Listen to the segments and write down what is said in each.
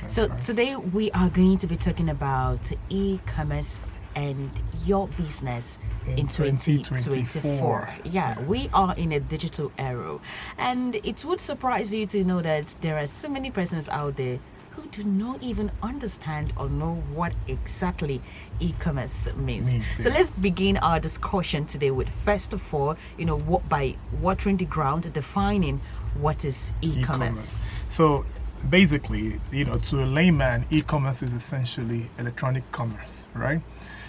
difference. So right? today we are going to be talking about e-commerce and your business in 2024. Yeah, Yes. we are in a digital era, and it would surprise you to know that there are so many persons out there who do not even understand or know what exactly e-commerce means. So Yeah. let's begin our discussion today with, first of all, by watering the ground, defining what is e-commerce. So basically, to a layman, e-commerce is essentially electronic commerce, right?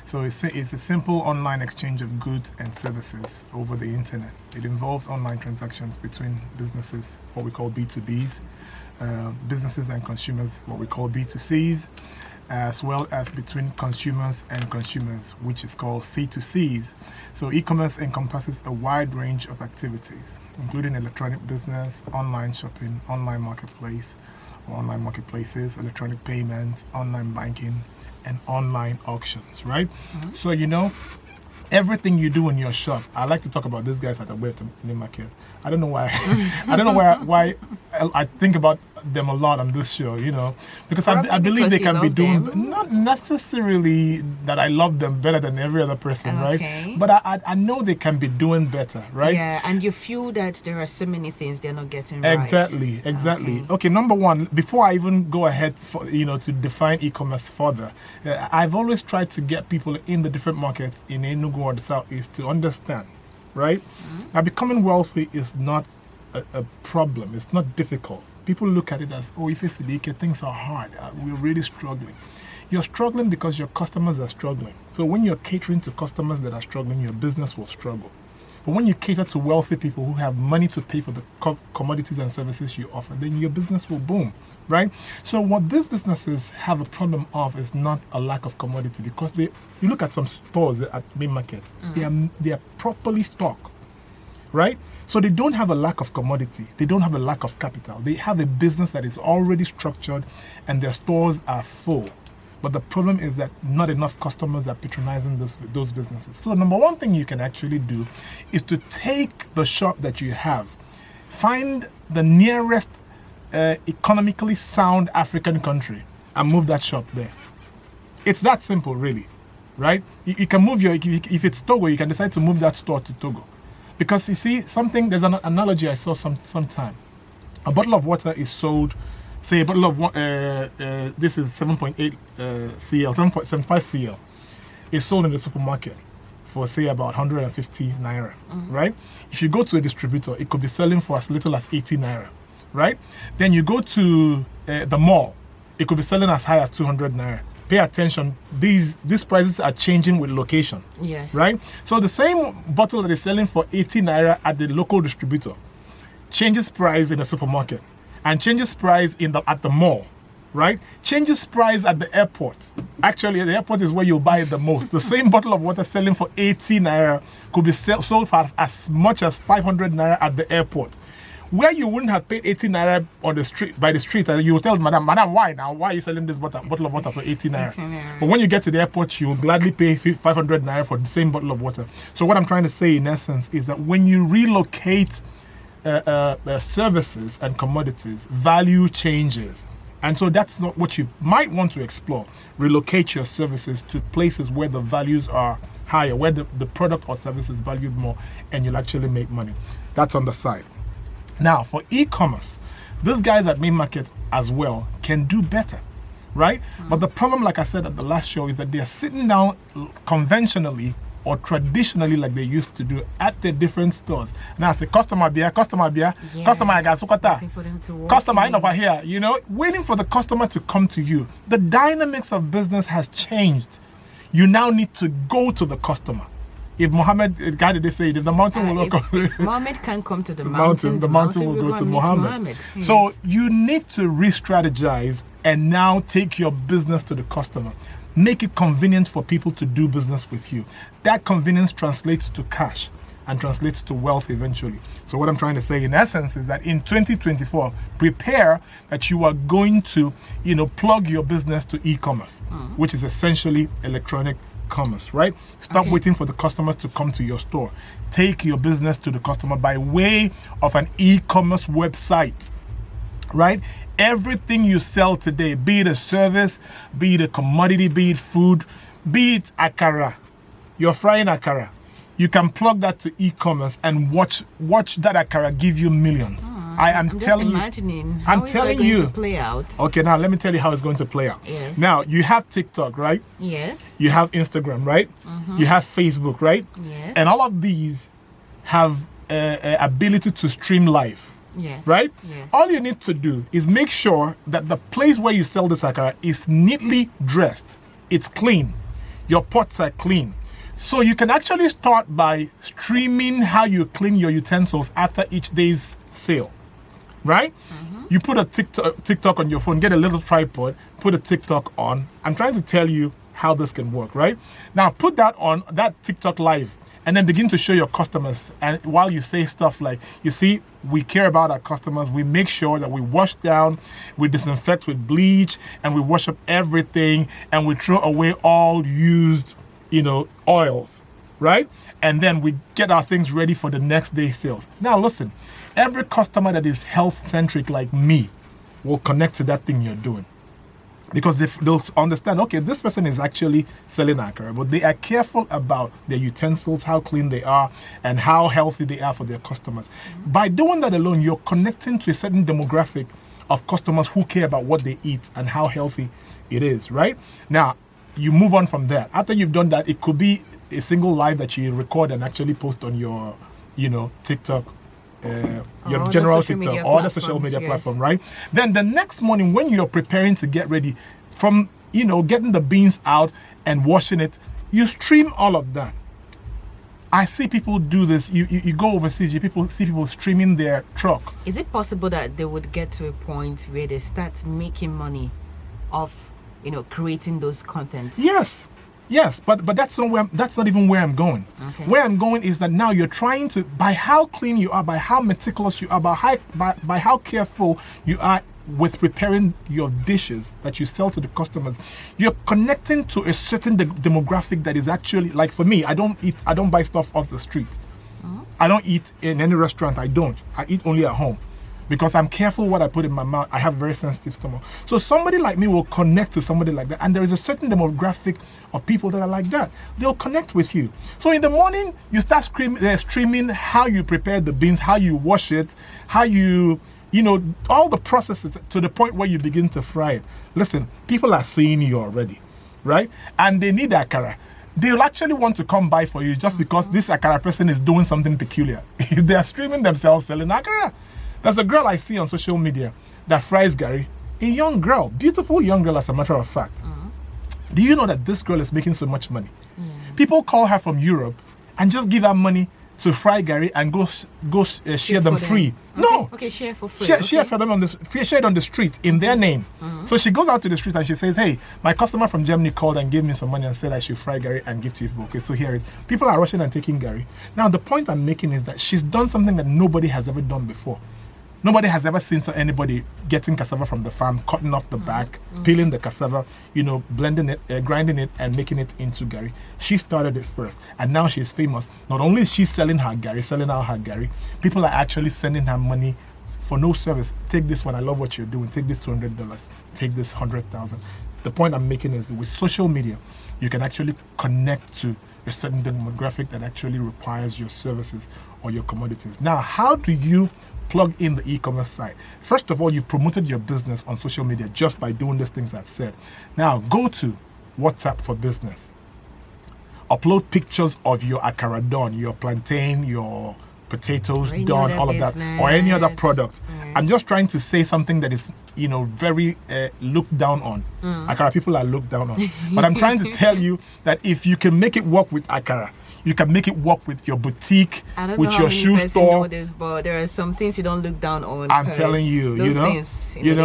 So it's a simple online exchange of goods and services over the internet. It involves online transactions between businesses, what we call B2Bs, businesses and consumers, what we call B2Cs, as well as between consumers and consumers, which is called C2Cs. So e-commerce encompasses a wide range of activities, including electronic business, online shopping, online marketplace or online marketplaces, electronic payments, online banking, and online auctions, right? Mm-hmm. So everything you do in your shop. I like to talk about these guys at the Main Market. I don't know why. I don't know why I think about them a lot on this show. Because I believe they can be doing not necessarily that I love them better than every other person, Okay. right? But I know they can be doing better, right? Yeah, and you feel that there are so many things they're not getting Exactly. right. Okay, number one, before I even go ahead to define e-commerce further, I've always tried to get people in the different markets in Enugu or the Southeast to understand, right? Now, becoming wealthy is not a problem. It's not difficult. People look at it as, if it's Sidike, things are hard. We're really struggling. You're struggling because your customers are struggling. So when you're catering to customers that are struggling, your business will struggle. But when you cater to wealthy people who have money to pay for the commodities and services you offer, then your business will boom, right? So what these businesses have a problem of is not a lack of commodity, because you look at some stores at Main Market, they are properly stocked, right? So they don't have a lack of commodity. They don't have a lack of capital. They have a business that is already structured and their stores are full. But the problem is that not enough customers are patronizing those businesses. So number one thing you can actually do is to take the shop that you have, find the nearest economically sound African country and move that shop there. It's that simple, really, right? You can move if it's Togo, you can decide to move that store to Togo. Because you see, there's an analogy I saw sometime. A bottle of water is sold, say a bottle of this is 7.8 cl, 7.75 cl, is sold in the supermarket for, say, about 150 naira, right? If you go to a distributor, it could be selling for as little as 80 naira, right? Then you go to the mall, it could be selling as high as 200 naira. Pay attention, these prices are changing with location. Yes. Right? So the same bottle that is selling for 80 naira at the local distributor changes price in the supermarket and changes price at the mall, right? Changes price at the airport. Actually, the airport is where you'll buy it the most. The same bottle of water selling for 80 naira could be sold for as much as 500 naira at the airport. Where you wouldn't have paid 80 naira on the street, by the street, and you will tell madam, why now? Why are you selling this bottle of water for 80 naira? 80 naira. But when you get to the airport, you will gladly pay 500 naira for the same bottle of water. So what I'm trying to say, in essence, is that when you relocate services and commodities, value changes. And so that's not what you might want to explore. Relocate your services to places where the values are higher, where the product or service is valued more, and you'll actually make money. That's on the side. Now, for e-commerce, these guys at Main Market as well can do better, right? But the problem, like I said at the last show, is that they are sitting down conventionally or traditionally like they used to do at their different stores. Now, say, customer beer, customer, I got Waiting for them to walk customer in. over here, waiting for the customer to come to you. The dynamics of business has changed. You now need to go to the customer. If Muhammad, God did they say, if the mountain will not come, if Muhammad can't come to the mountain, the mountain will go to Muhammad. Yes. So you need to re-strategize and now take your business to the customer. Make it convenient for people to do business with you. That convenience translates to cash and translates to wealth eventually. So what I'm trying to say in essence is that in 2024, prepare that you are going to, plug your business to e-commerce, which is essentially electronic commerce, right? Stop waiting for the customers to come to your store. Take your business to the customer by way of an e-commerce website. right? Everything you sell today, be it a service, be it a commodity, be it food, be it akara, you're frying akara. You can plug that to e-commerce and watch that akara give you millions. I'm telling just imagining you. how I'm is telling that going you. to play out. Okay, now let me tell you how it's going to play out. Yes. Now you have TikTok, right? Yes. You have Instagram, right? You have Facebook, right? Yes. And all of these have ability to stream live. Yes. Right? Yes. All you need to do is make sure that the place where you sell this akara is neatly dressed. It's clean. Your pots are clean. So you can actually start by streaming how you clean your utensils after each day's sale. Right? You put a TikTok on your phone, get a little tripod, put a TikTok on. I'm trying to tell you how this can work, right? Now put that on that TikTok live and then begin to show your customers. And while you say stuff like, you see, we care about our customers. We make sure that we wash down, we disinfect with bleach, and we wash up everything, and we throw away all used, oils, right? And then we get our things ready for the next day's sales. Now listen, every customer that is health-centric like me will connect to that thing you're doing. Because they'll understand, okay, this person is actually selling akara, but they are careful about their utensils, how clean they are, and how healthy they are for their customers. By doing that alone, you're connecting to a certain demographic of customers who care about what they eat and how healthy it is, right? Now, you move on from there. After you've done that, it could be a single live that you record and actually post on your, TikTok, your general TikTok or the social media platform, right? Then the next morning when you're preparing to get ready from, getting the beans out and washing it, you stream all of that. I see people do this. You go overseas, see people streaming their truck. Is it possible that they would get to a point where they start making money off, creating those contents? Yes, but that's not even where I'm going. Okay. Where I'm going is that now you're trying to, by how clean you are, by how meticulous you are, by how careful you are with preparing your dishes that you sell to the customers, you're connecting to a certain demographic that is actually, like for me, I don't buy stuff off the street. I don't eat in any restaurant. I eat only at home. Because I'm careful what I put in my mouth. I have a very sensitive stomach. So somebody like me will connect to somebody like that. And there is a certain demographic of people that are like that. They'll connect with you. So in the morning, you start streaming how you prepare the beans, how you wash it, how you, all the processes to the point where you begin to fry it. Listen, people are seeing you already, right? And they need akara. They'll actually want to come buy for you just because this akara person is doing something peculiar. They are streaming themselves selling akara. There's a girl I see on social media that fries Gary, a young girl, beautiful young girl as a matter of fact. Do you know that this girl is making so much money? People call her from Europe and just give her money to fry Gary and go share them free. Okay. No. Okay, share for free. Share for them share it on the street in their name. So she goes out to the street and she says, hey, my customer from Germany called and gave me some money and said I should fry Gary and give to people. Okay, so here is, people are rushing and taking Gary. Now the point I'm making is that she's done something that nobody has ever done before. Nobody has ever seen anybody getting cassava from the farm, cutting off the back, peeling the cassava, blending it, grinding it, and making it into Gary. She started it first, and now she's famous. Not only is she selling out her Gary, people are actually sending her money for no service. Take this one, I love what you're doing. Take this $200. Take this $100,000. The point I'm making is that with social media, you can actually connect to a certain demographic that actually requires your services or your commodities. Now, how do you plug in the e-commerce side? First of all, you've promoted your business on social media just by doing these things I've said. Now, go to WhatsApp for Business. Upload pictures of your akara done, your plantain, your potatoes done, all of that, or any other product. I'm just trying to say something that is, very looked down on. Akara people are looked down on. But I'm trying to tell you that if you can make it work with akara, you can make it work with your boutique, with your shoe store. Know this, but there are some things you don't look down on. I'm telling you, things,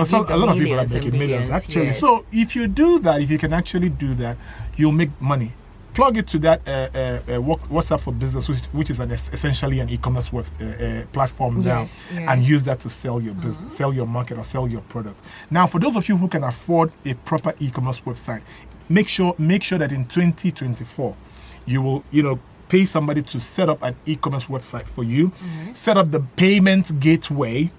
so a lot of people are making millions actually. Yes. So if you do that, if you can actually do that, you'll make money. Plug it to that WhatsApp for Business, which is essentially an e-commerce platform now, and use that to sell your business, sell your market, or sell your product. Now, for those of you who can afford a proper e-commerce website, make sure that in 2024, you will, pay somebody to set up an e-commerce website for you, set up the payment gateway,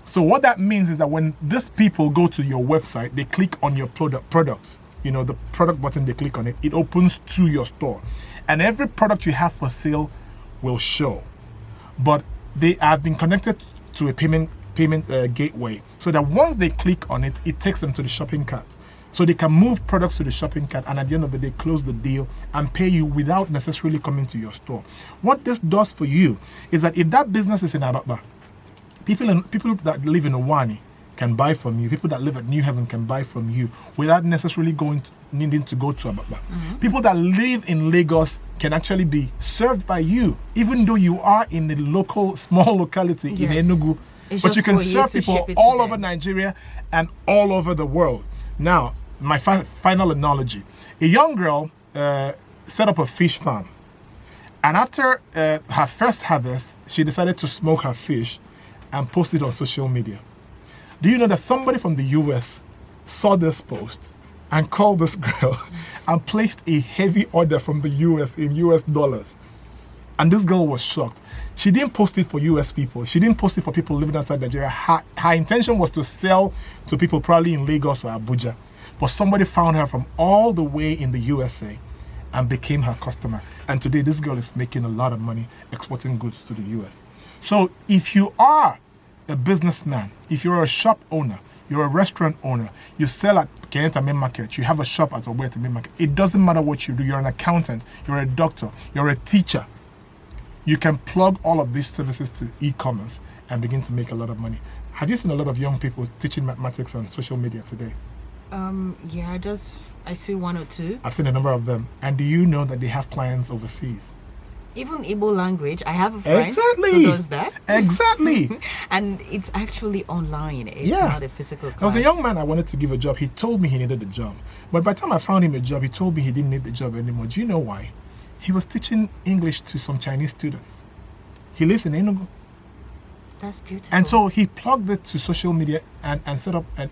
So what that means is that when these people go to your website, they click on your products, the product button, they click on it, it opens to your store. And every product you have for sale will show. But they have been connected to a payment gateway, so that once they click on it, it takes them to the shopping cart. So they can move products to the shopping cart and at the end of the day close the deal and pay you without necessarily coming to your store. What this does for you is that if that business is in Ababa, people that live in Owani can buy from you. People that live at New Haven can buy from you without necessarily needing to go to Ababa. People that live in Lagos can actually be served by you, even though you are in the local, small locality in Enugu. But you can serve people all over Nigeria and all over the world. Now, my final analogy. A young girl set up a fish farm. And after her first harvest, she decided to smoke her fish and post it on social media. Do you know that somebody from the US saw this post and called this girl and placed a heavy order from the US in US dollars? And this girl was shocked. She didn't post it for US people. She didn't post it for people living outside Nigeria. Her intention was to sell to people probably in Lagos or Abuja. But somebody found her from all the way in the USA and became her customer. And today this girl is making a lot of money exporting goods to the US. So if you are a businessman, if you're a shop owner, you're a restaurant owner, you sell at Kenyatta Main Market, you have a shop at Ogbete Main Market, it doesn't matter what you do. You're an accountant, you're a doctor, you're a teacher. You can plug all of these services to e-commerce and begin to make a lot of money. Have you seen a lot of young people teaching mathematics on social media today? Yeah, I see one or two. I've seen a number of them. And do you know that they have clients overseas? Even Igbo language. I have a friend who does that. Exactly. And it's actually online. It's not a physical class. There was a young man I wanted to give a job. He told me he needed a job. But by the time I found him a job, he told me he didn't need the job anymore. Do you know why? He was teaching English to some Chinese students. He lives in Enugu. That's beautiful. And so he plugged it to social media and set up, and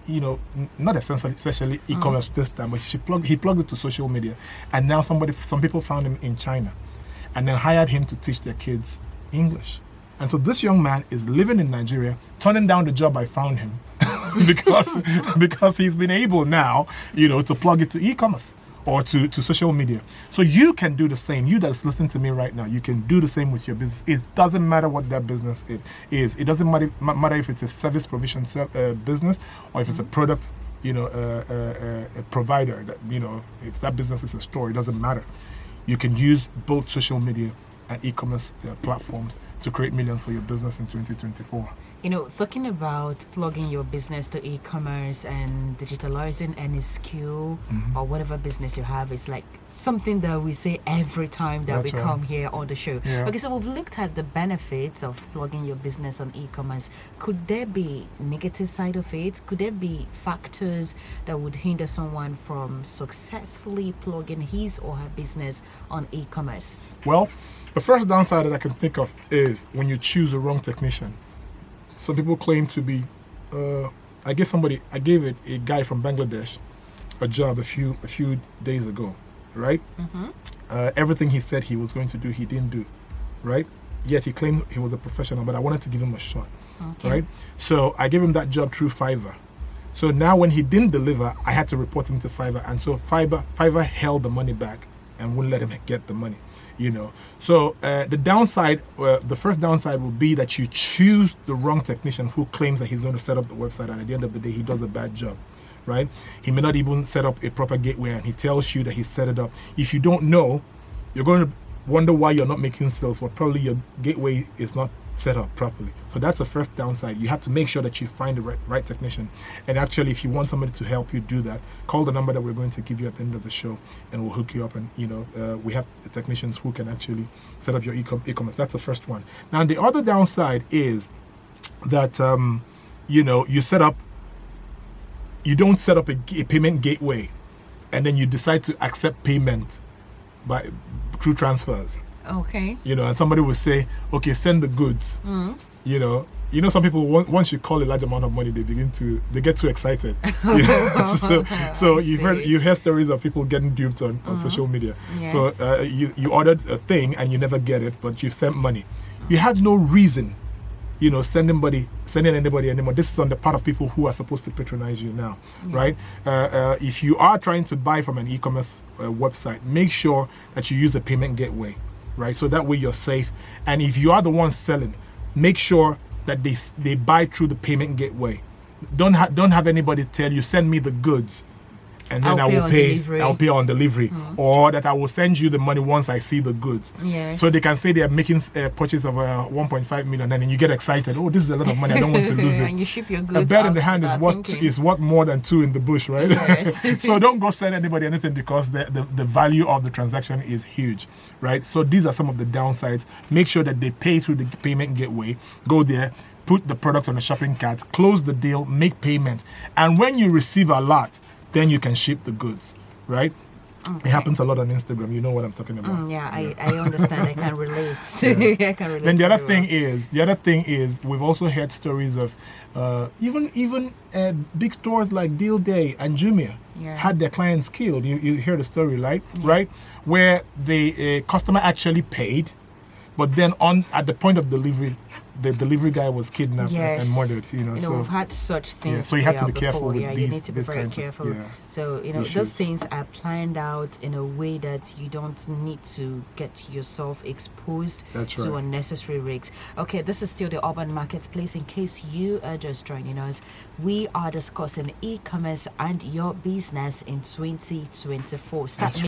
not essentially e-commerce this time, but he plugged it to social media. And now some people found him in China and then hired him to teach their kids English. And so this young man is living in Nigeria, turning down the job I found him because he's been able now, to plug it to e-commerce or to social media. So you can do the same. You that's listening to me right now, you can do the same with your business. It doesn't matter what that business is. It doesn't matter if it's a service provision business or if it's a product, a provider. That if that business is a store, it doesn't matter. You can use both social media and e-commerce platforms to create millions for your business in 2024. Talking about plugging your business to e-commerce and digitalizing any skill or whatever business you have, it's like something that we say every time that we come here on the show. Yeah. Okay, so we've looked at the benefits of plugging your business on e-commerce. Could there be negative side of it? Could there be factors that would hinder someone from successfully plugging his or her business on e-commerce? Well, the first downside that I can think of is when you choose the wrong technician. Some people claim to be, I gave a guy from Bangladesh a job a few days ago, right? Everything he said he was going to do, he didn't do, right? Yet he claimed he was a professional, but I wanted to give him a shot, right? So I gave him that job through Fiverr. So now when he didn't deliver, I had to report him to Fiverr. And so Fiverr held the money back and wouldn't let him get the money. So the downside, the first downside will be that you choose the wrong technician who claims that he's going to set up the website, and at the end of the day he does a bad job, right? He may not even set up a proper gateway, and he tells you that he set it up. If you don't know, you're going to wonder why you're not making sales. Well, probably your gateway is not set up properly. So that's the first downside. You have to make sure that you find the right technician. And actually, if you want somebody to help you do that, call the number that we're going to give you at the end of the show, and we'll hook you up. And we have the technicians who can actually set up your e-commerce. That's the first one. Now, the other downside is that you don't set up a payment gateway, and then you decide to accept payment through transfers. Okay. And somebody will say, okay, send the goods. Some people, once you call a large amount of money, they get too excited. So you hear stories of people getting duped on social media. Yes. So you ordered a thing and you never get it, but you sent money. You had no reason sending anybody anymore. This is on the part of people who are supposed to patronize you now, right? If you are trying to buy from an e-commerce website, make sure that you use the payment gateway, right? So that way you're safe. And if you are the one selling, make sure that they buy through the payment gateway. Don't have anybody tell you, send me the goods, and then I'll pay on delivery, or that I will send you the money once I see the goods. Yes. So they can say they are making a purchase of 1.5 million, and then you get excited. Oh, this is a lot of money. I don't want to lose it. And you ship your goods. A bird in the hand is worth more than two in the bush, right? Yes. So don't go send anybody anything, because the value of the transaction is huge, right? So these are some of the downsides. Make sure that they pay through the payment gateway. Go there, put the product on a shopping cart, close the deal, make payment, and when you receive a lot, then you can ship the goods, right? Okay. It happens a lot on Instagram. You know what I'm talking about. I understand. I can relate. Yes. I can relate. Then the other thing is, we've also heard stories of even big stores like Deal Day and Jumia had their clients killed. You hear the story, right? Right, where the customer actually paid, but then at the point of delivery, the delivery guy was kidnapped and murdered. So we've had such things. So you have to be careful with these. You need to be very careful. So issues. Those things are planned out in a way that you don't need to get yourself exposed to unnecessary risks. Okay, this is still the Urban Marketplace. In case you are just joining us, we are discussing e-commerce and your business in 2024.